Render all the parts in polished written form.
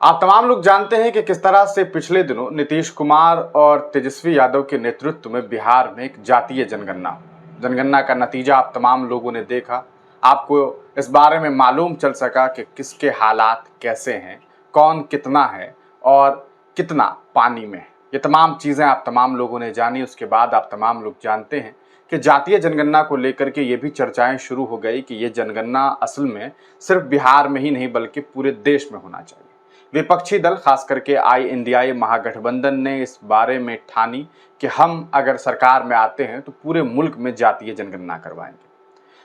आप तमाम लोग जानते हैं कि किस तरह से पिछले दिनों नीतीश कुमार और तेजस्वी यादव के नेतृत्व में बिहार में एक जातीय जनगणना का नतीजा आप तमाम लोगों ने देखा। आपको इस बारे में मालूम चल सका कि किसके हालात कैसे हैं, कौन कितना है और कितना पानी में है। ये तमाम चीज़ें आप तमाम लोगों ने जानी। उसके बाद आप तमाम लोग जानते हैं कि जातीय जनगणना को लेकर के ये भी चर्चाएं शुरू हो गई कि ये जनगणना असल में सिर्फ बिहार में ही नहीं बल्कि पूरे देश में होना चाहिए। विपक्षी दल खास करके INDI महागठबंधन ने इस बारे में ठानी कि हम अगर सरकार में आते हैं तो पूरे मुल्क में जातीय जनगणना करवाएंगे।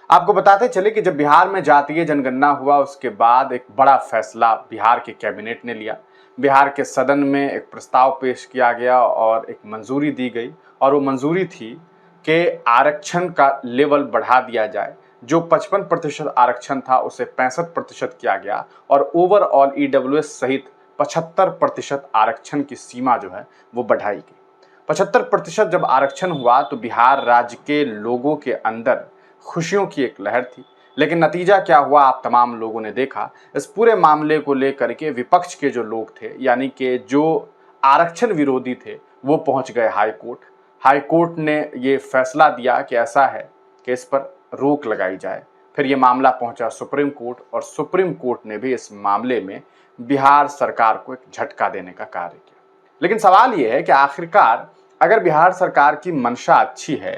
आपको बताते चले कि जब बिहार में जातीय जनगणना हुआ उसके बाद एक बड़ा फैसला बिहार के कैबिनेट ने लिया। बिहार के सदन में एक प्रस्ताव पेश किया गया और एक मंजूरी दी गई और वो मंजूरी थी कि आरक्षण का लेवल बढ़ा दिया जाए। जो 55% आरक्षण था उसे 65% किया गया और ओवरऑल EWS सहित 75% आरक्षण की सीमा जो है वो बढ़ाई गई। 75% जब आरक्षण हुआ तो बिहार राज्य के लोगों के अंदर खुशियों की एक लहर थी। लेकिन नतीजा क्या हुआ आप तमाम लोगों ने देखा। इस पूरे मामले को लेकर के विपक्ष के जो लोग थे यानी कि जो आरक्षण विरोधी थे वो पहुंच गए हाई कोर्ट ने ये फैसला दिया कि ऐसा है कि इस पर रोक लगाई जाए। फिर ये मामला पहुंचा सुप्रीम कोर्ट और सुप्रीम कोर्ट ने भी इस मामले में बिहार सरकार को एक झटका देने का कार्य किया। लेकिन सवाल ये है कि आखिरकार अगर बिहार सरकार की मंशा अच्छी है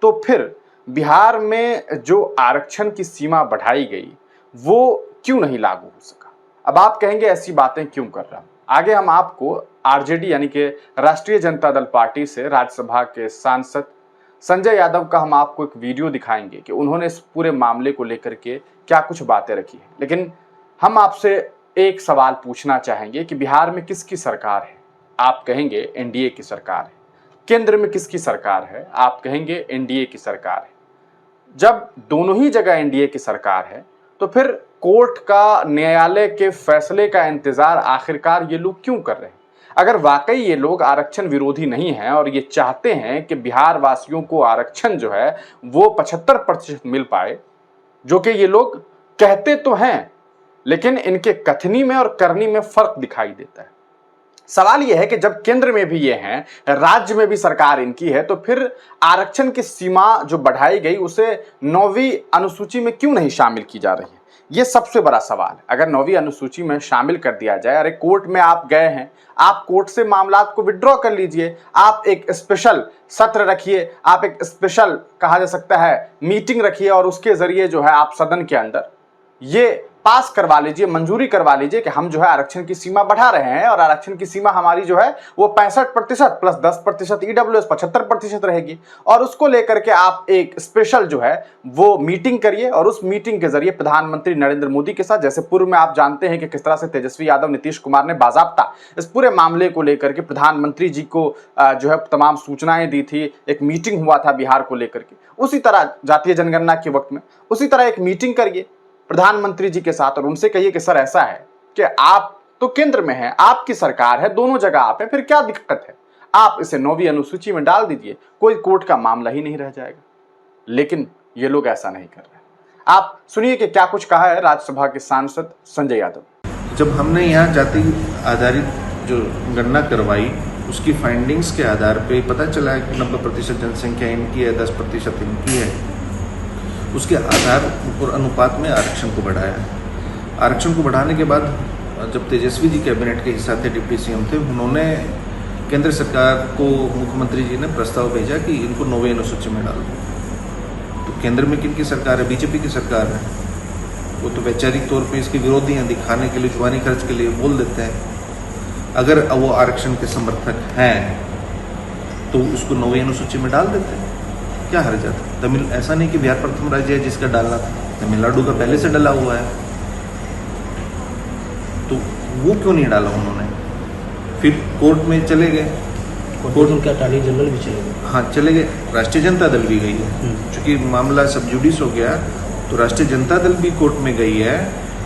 तो फिर बिहार में जो आरक्षण की सीमा बढ़ाई गई वो क्यों नहीं लागू हो सका। अब आप कहेंगे ऐसी बातें क्यों कर रहा हूं। आगे हम आपको RJD यानी कि राष्ट्रीय जनता दल पार्टी से राज्यसभा के सांसद संजय यादव का हम आपको एक वीडियो दिखाएंगे कि उन्होंने इस पूरे मामले को लेकर के क्या कुछ बातें रखी हैं। लेकिन हम आपसे एक सवाल पूछना चाहेंगे कि बिहार में किसकी सरकार है। आप कहेंगे NDA की सरकार है। केंद्र में किसकी सरकार है। आप कहेंगे NDA की सरकार है। जब दोनों ही जगह NDA की सरकार है तो फिर कोर्ट का, न्यायालय के फैसले का इंतजार आखिरकार ये लोग क्यों कर रहे हैं। अगर वाकई ये लोग आरक्षण विरोधी नहीं हैं और ये चाहते हैं कि बिहार वासियों को आरक्षण जो है वो 75% मिल पाए, जो कि ये लोग कहते तो हैं लेकिन इनके कथनी में और करनी में फर्क दिखाई देता है। सवाल यह है कि जब केंद्र में भी ये हैं, राज्य में भी सरकार इनकी है, तो फिर आरक्षण की सीमा जो बढ़ाई गई उसे 9वीं अनुसूची में क्यों नहीं शामिल की जा रही है। ये सबसे बड़ा सवाल है। अगर 9वीं अनुसूची में शामिल कर दिया जाए, अरे कोर्ट में आप गए हैं, आप कोर्ट से मामलात को विड्रॉ कर लीजिए, आप एक स्पेशल सत्र रखिए, आप एक स्पेशल कहा जा सकता है मीटिंग रखिए और उसके जरिए जो है आप सदन के अंदर ये पास करवा लीजिए, मंजूरी करवा लीजिए कि हम जो है आरक्षण की सीमा बढ़ा रहे हैं और आरक्षण की सीमा हमारी जो है वो 65% प्लस 10% EWS 75% रहेगी। और उसको लेकर के आप एक स्पेशल जो है वो मीटिंग करिए और उस मीटिंग के जरिए प्रधानमंत्री नरेंद्र मोदी के साथ, जैसे पूर्व में आप जानते हैं कि किस तरह से तेजस्वी यादव, नीतीश कुमार ने बाजाबता इस पूरे मामले को लेकर के प्रधानमंत्री जी को जो है तमाम सूचनाएं दी थी, एक मीटिंग हुआ था बिहार को लेकर के। उसी तरह जातीय जनगणना के वक्त में उसी तरह एक मीटिंग करिए प्रधानमंत्री जी के साथ और उनसे कहिए कि सर ऐसा है कि आप तो केंद्र में हैं, आपकी सरकार है, दोनों जगह आप हैं, फिर क्या दिक्कत है, आप इसे 9वीं अनुसूची में डाल दीजिए, कोई कोर्ट का मामला ही नहीं रह जाएगा। लेकिन ये लोग ऐसा नहीं कर रहे। आप सुनिए कि क्या कुछ कहा है राज्यसभा के सांसद संजय यादव। जब हमने यहाँ जाति आधारित जो गणना करवाई उसकी फाइंडिंग्स के आधार पर पता चला कि 90% जनसंख्या इनकी है, 10% इनकी है, उसके आधार और अनुपात में आरक्षण को बढ़ाया। आरक्षण को बढ़ाने के बाद जब तेजस्वी जी कैबिनेट के हिस्सा थे, डिप्टी CM थे, उन्होंने केंद्र सरकार को, मुख्यमंत्री जी ने प्रस्ताव भेजा कि इनको 9वीं अनुसूची में डाल दो। तो केंद्र में किनकी सरकार है? BJP की सरकार है। वो तो वैचारिक तौर पे इसके विरोधी हैं, दिखाने के लिए, जुबानी खर्च के लिए बोल देते हैं। अगर वो आरक्षण के समर्थक हैं तो उसको 9वीं अनुसूची में डाल देते हैं, क्या हर्ज आता। तमिल ऐसा नहीं कि बिहार प्रथम राज्य है जिसका डालना था, तमिलनाडु का पहले से डला हुआ है, तो वो क्यों नहीं डाला उन्होंने। फिर कोर्ट में चले गए, कोर्ट उनके अटॉर्नी जनरल भी चले गए। हाँ चले गए, राष्ट्रीय जनता दल भी गई है। चूंकि मामला सब जुडिस हो गया तो राष्ट्रीय जनता दल भी कोर्ट में गई है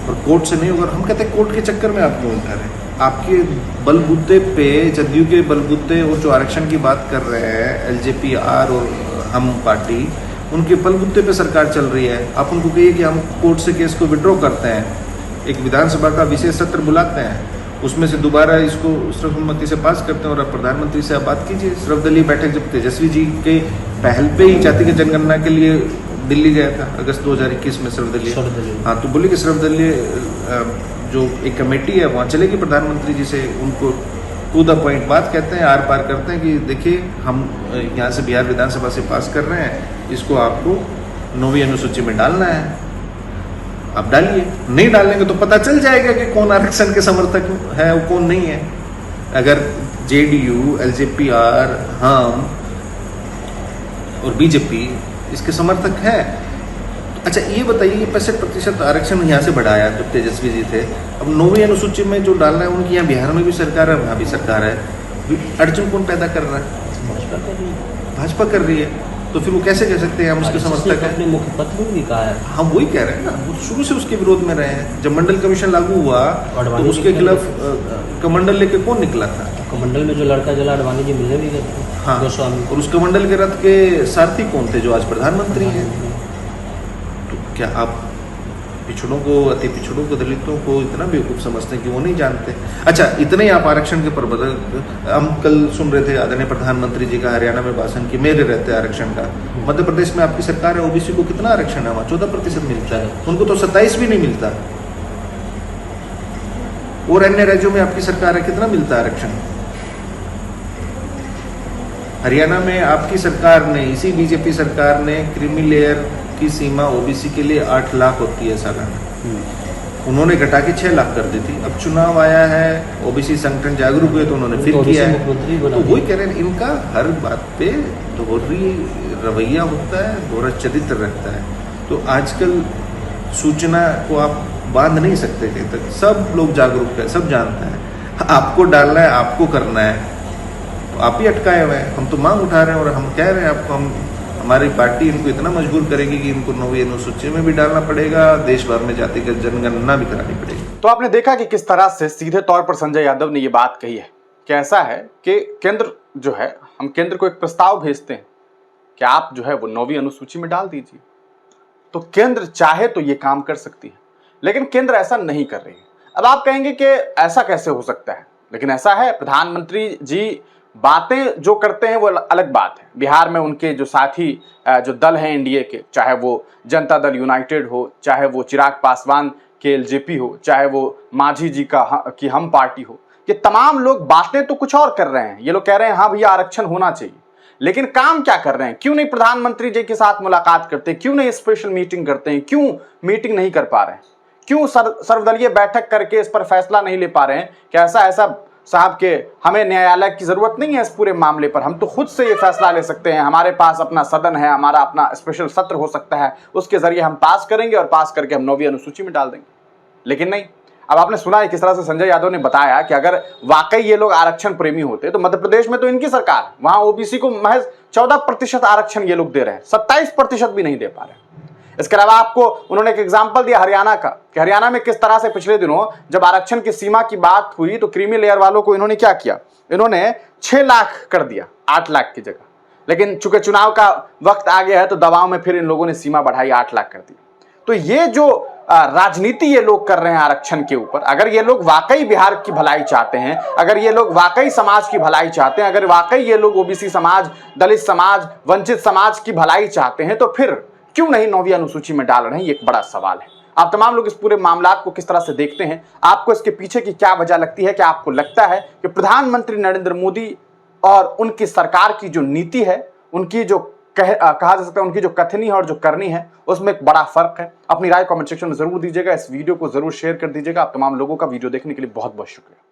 और कोर्ट से नहीं होगा। हम कहते हैं कोर्ट के चक्कर में आप क्यों उठा रहे हैं। आपके बलबूते पे, जदयू के बलबूते और जो आरक्षण की बात कर रहे हैं LJP-R और हम पार्टी, उनके बलबूते पे सरकार चल रही है। आप उनको कहिए कि हम कोर्ट से केस को विड्रॉ करते हैं, एक विधानसभा का विशेष सत्र बुलाते हैं उसमें से दोबारा इसको सर्वसम्मति से पास करते हैं और अब प्रधानमंत्री से आप बात कीजिए। सर्वदलीय बैठक जब तेजस्वी जी के पहल पे ही जातिगत जनगणना के लिए दिल्ली गया था अगस्त 2021 में सर्वदलीय, हाँ, तो बोले कि सर्वदलीय जो एक कमेटी है वहाँ चलेगी प्रधानमंत्री जी से, उनको टू द पॉइंट बात कहते हैं, आर पार करते हैं कि देखिए हम यहाँ से बिहार विधानसभा से पास कर रहे हैं, इसको आपको 9वीं अनुसूची में डालना है, आप डालिए। नहीं डालेंगे तो पता चल जाएगा कि कौन आरक्षण के समर्थक है और कौन नहीं है। अगर जेडीयू, एलजेपीआर, हम और बीजेपी इसके समर्थक है। अच्छा ये बताइए, 65% आरक्षण यहाँ से बढ़ाया जब तेजस्वी जी थे, अब 9वीं अनुसूची में जो डालना है उनकी यहाँ बिहार में भी सरकार है, वहाँ भी सरकार है, अड़चन कौन पैदा कर रहा है? भाजपा कर रही है। तो फिर वो कैसे कह सकते हैं हम उसके समर्थक हैं? अपने मुखपत्र में भी कहा है। हम वही कह रहे हैं ना, वो शुरू से उसके विरोध में रहे हैं। जब मंडल कमीशन लागू हुआ तो उसके खिलाफ कमंडल लेके कौन निकला था? कमंडल में जो लड़का जला अडवाणी जी मिलने भी गए थे। हाँ, गोस्वामी। और उस कमंडल के रथ के सारथी कौन थे जो आज प्रधानमंत्री हैं? तो क्या आप पिछड़ों को, अति पिछड़ों को, दलितों को इतना बेवकूफ़ समझते हैं कि वो नहीं जानते? अच्छा इतने ही आप आरक्षण के प्रबंधक, हम कल सुन रहे थे आदरणीय प्रधानमंत्री जी का हरियाणा में भाषण कि मेरे रहते आरक्षण का। मध्य प्रदेश में आपकी सरकार है, ओबीसी को कितना आरक्षण है? वहाँ 14% मिलता है, उनको तो 27 भी नहीं मिलता। और अन्य राज्यों में आपकी सरकार है, कितना मिलता है आरक्षण? हरियाणा में आपकी सरकार ने, इसी बीजेपी सरकार ने क्रीमी लेयर की सीमा ओबीसी के लिए 8 लाख होती है सालाना, उन्होंने घटा के 6 लाख कर दी थी। अब चुनाव आया है, ओबीसी संगठन जागरूक हुए तो उन्होंने फिर किया है। तो वही कह रहे हैं, इनका हर बात पे दोहरी रवैया होता है, दोहरा चरित्र रहता है। तो आजकल सूचना को आप बांध नहीं सकते कहीं तक, सब लोग जागरूक है, सब जानता है। आपको डालना है, आपको करना है, तो आप ही अटकाए हुए हैं। हम तो मांग उठा रहे हैं और हम कह रहे हैं आपको, हमारी पार्टी इनको इतना मजबूर करेगी कि इनको 9वीं अनुसूची में भी डालना पड़ेगा, देश भर में जातिगत जनगणना भी करानी पड़ेगी। तो आपने देखा कि किस तरह से सीधे तौर पर संजय यादव ने ये बात कही है कि ऐसा है कि केंद्र जो है, हम केंद्र को एक प्रस्ताव भेजते हैं कि आप जो है वो 9वीं अनुसूची में डाल दीजिए, तो केंद्र चाहे तो ये काम कर सकती है, लेकिन केंद्र ऐसा नहीं कर रही है। अब आप कहेंगे कि ऐसा कैसे हो सकता है, लेकिन ऐसा है। प्रधानमंत्री जी बातें जो करते हैं वो अलग बात है। बिहार में उनके जो साथी जो दल हैं एनडीए के, चाहे वो जनता दल यूनाइटेड हो, चाहे वो चिराग पासवान के एलजेपी हो, चाहे वो मांझी जी की हम पार्टी हो, ये तमाम लोग बातें तो कुछ और कर रहे हैं। ये लोग कह रहे हैं हाँ भैया आरक्षण होना चाहिए, लेकिन काम क्या कर रहे हैं? क्यों नहीं प्रधानमंत्री जी के साथ मुलाकात करते? क्यों नहीं स्पेशल मीटिंग करते हैं? क्यों मीटिंग नहीं कर पा रहे हैं? क्यों सर्वदलीय बैठक करके इस पर फैसला नहीं ले पा रहे हैं कि ऐसा साहब के हमें न्यायालय की जरूरत नहीं है इस पूरे मामले पर, हम तो खुद से ये फैसला ले सकते हैं, हमारे पास अपना सदन है, हमारा अपना स्पेशल सत्र हो सकता है, उसके जरिए हम पास करेंगे और पास करके हम 9वीं अनुसूची में डाल देंगे। लेकिन नहीं। अब आपने सुना है किस तरह से संजय यादव ने बताया कि अगर वाकई ये लोग आरक्षण प्रेमी होते तो मध्य प्रदेश में तो इनकी सरकार, वहां ओबीसी को महज 14% आरक्षण ये लोग दे रहे हैं, 27% भी नहीं दे पा रहे। इसके अलावा आपको उन्होंने एक एग्जाम्पल दिया हरियाणा का, कि हरियाणा में किस तरह से पिछले दिनों जब आरक्षण की सीमा की बात हुई तो क्रीमी लेयर वालों को इन्होंने क्या किया, इन्होंने 6 लाख कर दिया 8 लाख की जगह। लेकिन चूंकि चुनाव का वक्त आ गया है तो दबाव में फिर इन लोगों ने सीमा बढ़ाई, 8 लाख कर दी। तो ये जो राजनीति ये लोग कर रहे हैं आरक्षण के ऊपर, अगर ये लोग वाकई बिहार की भलाई चाहते हैं, अगर ये लोग वाकई समाज की भलाई चाहते हैं, अगर वाकई ये लोग ओबीसी समाज, दलित समाज, वंचित समाज की भलाई चाहते हैं, तो फिर क्यों नहीं 9वीं अनुसूची में डाल रहे हैं? ये एक बड़ा सवाल है। आप तमाम लोग इस पूरे मामला को किस तरह से देखते हैं? आपको इसके पीछे की क्या वजह लगती है? क्या आपको लगता है कि प्रधानमंत्री नरेंद्र मोदी और उनकी सरकार की जो नीति है, उनकी जो कहा जा सकता है उनकी जो कथनी है और जो करनी है, उसमें एक बड़ा फर्क है? अपनी राय कमेंट सेक्शन में जरूर दीजिएगा, इस वीडियो को जरूर शेयर कर दीजिएगा। आप तमाम लोगों का वीडियो देखने के लिए बहुत बहुत शुक्रिया।